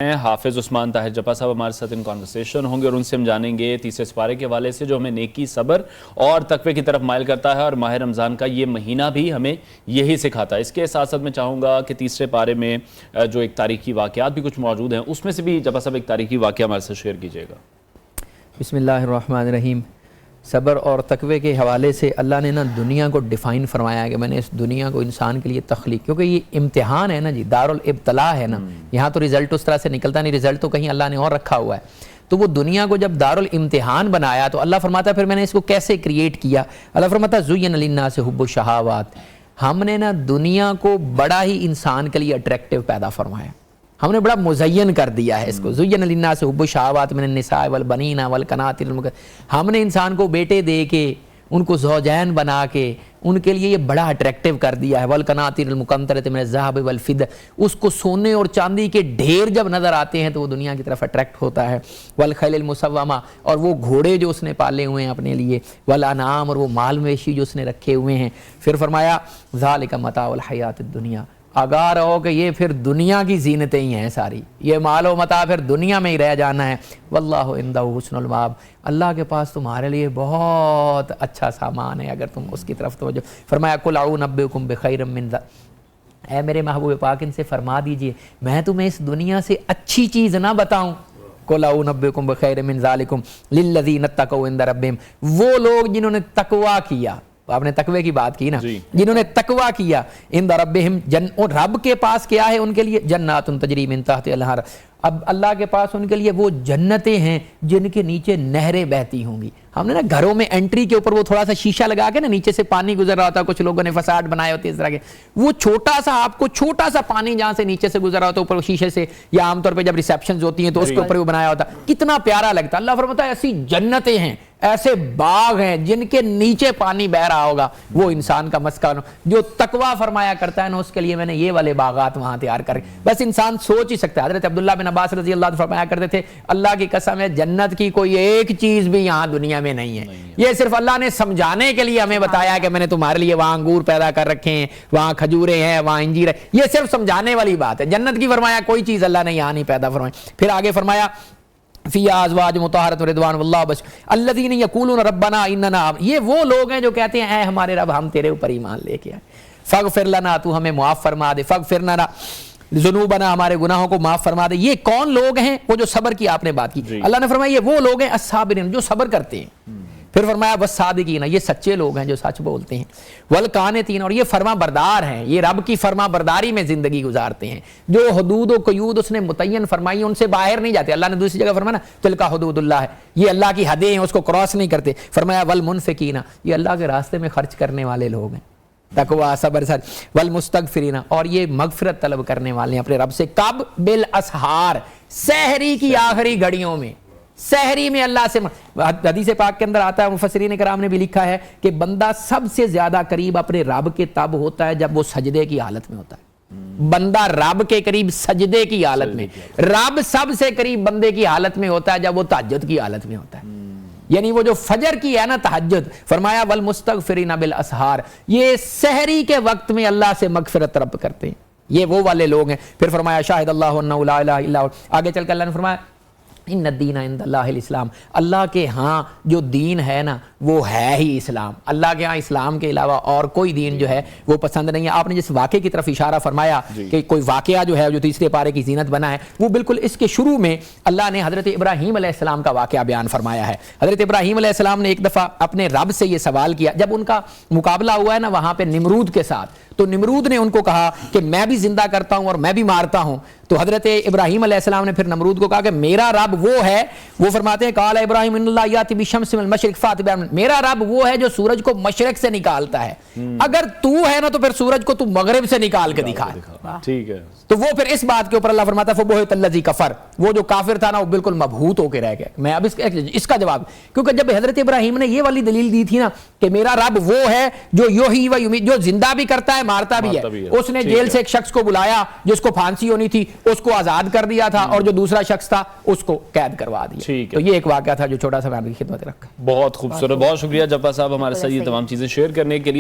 حافظ عثمان طاہر جپا صاحب ہمارے ساتھ ان کانورسیشن ہوں گے اور ان سے ہم جانیں گے تیسرے سپارے کے حوالے سے جو ہمیں نیکی، صبر اور تقوی کی طرف مائل کرتا ہے، اور ماہ رمضان کا یہ مہینہ بھی ہمیں یہی سکھاتا ہے۔ اس کے ساتھ ساتھ میں چاہوں گا کہ تیسرے پارے میں جو ایک تاریخی واقعات بھی کچھ موجود ہیں، اس میں سے بھی جپا صاحب ایک تاریخی واقعہ ہمارے ساتھ شیئر کیجیے گا۔ بسم اللہ الرحمن الرحیم۔ صبر اور تقوی کے حوالے سے اللہ نے دنیا کو ڈیفائن فرمایا ہے کہ میں نے اس دنیا کو انسان کے لیے تخلیق، کیونکہ یہ امتحان ہے جی، دارالابتلاء ہے یہاں تو رزلٹ اس طرح سے نکلتا نہیں، رزلٹ تو کہیں اللہ نے اور رکھا ہوا ہے۔ تو وہ دنیا کو جب دارالامتحان بنایا تو اللہ فرماتا ہے پھر میں نے اس کو کیسے کریٹ کیا۔ اللہ فرماتا ہے زُیّنَ لِلنَّاسِ حُبُّ الشَّہَوَاتِ، ہم نے دنیا کو بڑا ہی انسان کے لیے اٹریکٹیو پیدا فرمایا، ہم نے بڑا مزین کر دیا ہے اس کو۔ زُیّنَ لِلنَّاسِ حُبُّ الشَّہَوَاتِ مِنَ النِّسَاءِ وَالْبَنِينَ وَالْقَنَاطِيرِ الْمُقَنطَرَةِ، ہم نے انسان کو بیٹے دے کے، ان کو زوجین بنا کے ان کے لیے یہ بڑا اٹریکٹیو کر دیا ہے۔ وَالْقَنَاطِيرِ الْمُقَنطَرَةِ مِنَ الذَّهَبِ وَالْفِضَّةِ، اس کو سونے اور چاندی کے ڈھیر جب نظر آتے ہیں تو وہ دنیا کی طرف اٹریکٹ ہوتا ہے۔ وَالْخَيْلِ الْمُسَوَّمَةِ، اور وہ گھوڑے جو اس نے پالے ہوئے ہیں اپنے لیے، وَالْأَنْعَامِ، اور وہ مال مویشی جو اس نے رکھے ہوئے ہیں۔ پھر فرمایا ذَلِكَ مَتَاعُ الْحَيَاةِ الدُّنْيَا، آگاہ رہو کہ یہ پھر دنیا کی زینتیں ہی ہیں ساری، یہ مال و متاع پھر دنیا میں ہی رہ جانا ہے۔ واللہ عندہ حسن المآب، اللہ کے پاس تمہارے لیے بہت اچھا سامان ہے اگر تم اس کی طرف توجہ۔ فرمایا قل اعنبئکم بخیر من ذلک، اے میرے محبوب پاک ان سے فرما دیجئے میں تمہیں اس دنیا سے اچھی چیز نہ بتاؤں۔ قل اعنبئکم بخیر من ذلکم للذین اتقوا عند ربہم، وہ لوگ جنہوں نے تقوی کیا، آپ نے تقوی کی بات کی نا، جنہوں نے تقوی کیا، عند ربہم، اور رب کے پاس کیا ہے ان کے لیے، جنات تجری من تحت الانہار، اب اللہ کے پاس ان کے لیے وہ جنتیں ہیں جن کے نیچے نہریں بہتی ہوں گی۔ ہم نے گھروں میں انٹری کے اوپر وہ تھوڑا سا شیشہ لگا کے نیچے سے پانی گزر رہا ہوتا ہے، کچھ لوگوں نے فساد بنائے ہوتے اس طرح کے، وہ چھوٹا سا آپ کو چھوٹا سا پانی جہاں سے نیچے سے گزر رہا ہوتا ہے اوپر شیشے سے، یا عام طور پہ جب ریسیپشنز ہوتی ہیں تو اس کے اوپر وہ بنایا ہوتا ہے، کتنا پیارا لگتا ہے۔ اللہ فرماتا ہے ایسی جنتیں ہیں، ایسے باغ ہیں جن کے نیچے پانی بہ رہا ہوگا، وہ انسان کا مسکن جو تقوی فرمایا کرتا ہے نا، اس کے لیے میں نے یہ والے باغات وہاں تیار کر، بس انسان سوچ ہی سکتا ہے۔ حضرت عبداللہ بن عباس رضی اللہ عنہ فرمایا کرتے تھے اللہ کی قسم ہے جنت کی کوئی ایک چیز بھی یہاں دنیا میں نہیں ہے، یہ صرف اللہ نے سمجھانے کے لیے ہمیں بتایا کہ میں نے تمہارے لیے وہاں انگور پیدا کر رکھے ہیں، وہاں کھجورے ہیں، وہاں انجیر ہے، یہ صرف سمجھانے والی بات ہے۔ جنت کی فرمایا کوئی چیز اللہ نے یہاں نہیں پیدا فرمائی۔ پھر آگے فرمایا فیہا ازواج مطہرۃ ورضوان واللہ بس الذین یقولون ربنا اننا، یہ وہ لوگ ہیں جو کہتے ہیں اے ہمارے رب ہم تیرے اوپر ایمان لے کے آئے، فاغفر لنا، تو ہمیں معاف فرما دے، فاغفر لنا ذنوبنا، ہمارے گناہوں کو معاف فرما دے۔ یہ کون لوگ ہیں؟ وہ جو صبر کی آپ نے بات کی، اللہ نے فرمایا یہ وہ لوگ ہیں الصابرین، جو صبر کرتے ہیں۔ پھر فرمایا والصادقین، یہ سچے لوگ ہیں جو سچ بولتے ہیں، والقانتین، اور یہ فرما بردار ہیں، یہ رب کی فرما برداری میں زندگی گزارتے ہیں، جو حدود و قیود اس نے متعین فرمائی ان سے باہر نہیں جاتے۔ اللہ نے دوسری جگہ فرمایا تلک حدود اللہ ہے، یہ اللہ کی حدیں ہیں، اس کو کراس نہیں کرتے۔ فرمایا والمنفقین، یہ اللہ کے راستے میں خرچ کرنے والے لوگ ہیں، تقوی صبر سر، والمستغفرین، اور یہ مغفرت طلب کرنے والے ہیں اپنے رب سے، کب؟ بالاسحار، سحری کی آخری گھڑیوں میں، سحری میں اللہ سے۔ حدیث پاک کے اندر آتا ہے، مفسرین کرام نے بھی لکھا ہے کہ بندہ سب سے زیادہ قریب اپنے رب کے تب ہوتا ہے جب وہ سجدے کی حالت میں ہوتا ہے۔ بندہ رب کے قریب سجدے کی حالت میں، رب سب سے قریب بندے کی حالت میں ہوتا ہے جب وہ تہجد کی حالت میں ہوتا ہے، یعنی وہ جو فجر کی ہے نا تہجد۔ فرمایا والمستغفرین بالاسحار، یہ سحری کے وقت میں اللہ سے مغفرت طلب کرتے ہیں، یہ وہ والے لوگ ہیں۔ پھر فرمایا شاہد اللہ انہ لا الہ الا ہو، آگے چل کر اللہ نے فرمایا ان الدین عند اللہ الاسلام، اللہ کے ہاں جو دین ہے نا وہ ہے ہی اسلام، اللہ کے ہاں اسلام کے علاوہ اور کوئی دین جو ہے وہ پسند نہیں ہے۔ آپ نے جس واقعے کی طرف اشارہ فرمایا کہ کوئی واقعہ جو ہے جو تیسرے پارے کی زینت بنا ہے، وہ بالکل اس کے شروع میں اللہ نے حضرت ابراہیم علیہ السلام کا واقعہ بیان فرمایا ہے۔ حضرت ابراہیم علیہ السلام نے ایک دفعہ اپنے رب سے یہ سوال کیا، جب ان کا مقابلہ ہوا ہے نا وہاں پہ نمرود کے ساتھ، تو نمرود نے ان کو کہا کہ میں بھی زندہ کرتا ہوں اور میں بھی مارتا ہوں، تو حضرت ابراہیم علیہ السلام نے پھر نمرود کو کہا کہ میرا رب وہ ہے، وہ فرماتے ہیں قال ابراہیم ان اللہ یاتی بالشمس من المشرق فات بها، میرا رب وہ ہے جو سورج کو مشرق سے نکالتا ہے، اگر تو ہے نا تو پھر سورج کو تو مغرب سے نکال کے دکھا۔ ٹھیک ہے، تو وہ پھر اس بات کے اوپر اللہ فرماتا ہے فبہت الذی کفر، وہ جو کافر تھا نا وہ بالکل مبہوت ہو کے رہ گیا۔ میں اب اس کا جواب، کیونکہ جب حضرت ابراہیم نے یہ والی دلیل دی تھی نا کہ میرا رب وہ ہے جو یحیی و یمیت، جو زندہ بھی کرتا ہے مارتا بھی ہے، اس نے جیل سے ایک شخص کو بلایا جس کو پھانسی ہونی تھی، اس کو آزاد کر دیا تھا، اور جو دوسرا شخص تھا اس کو قید کروا دیا۔ تو یہ ایک واقعہ تھا جو چھوٹا سا میں آپ کی خدمت رکھا۔ بہت خوبصورت، بہت شکریہ جپا صاحب ہمارے ساتھ یہ تمام چیزیں شیئر کرنے کے لیے۔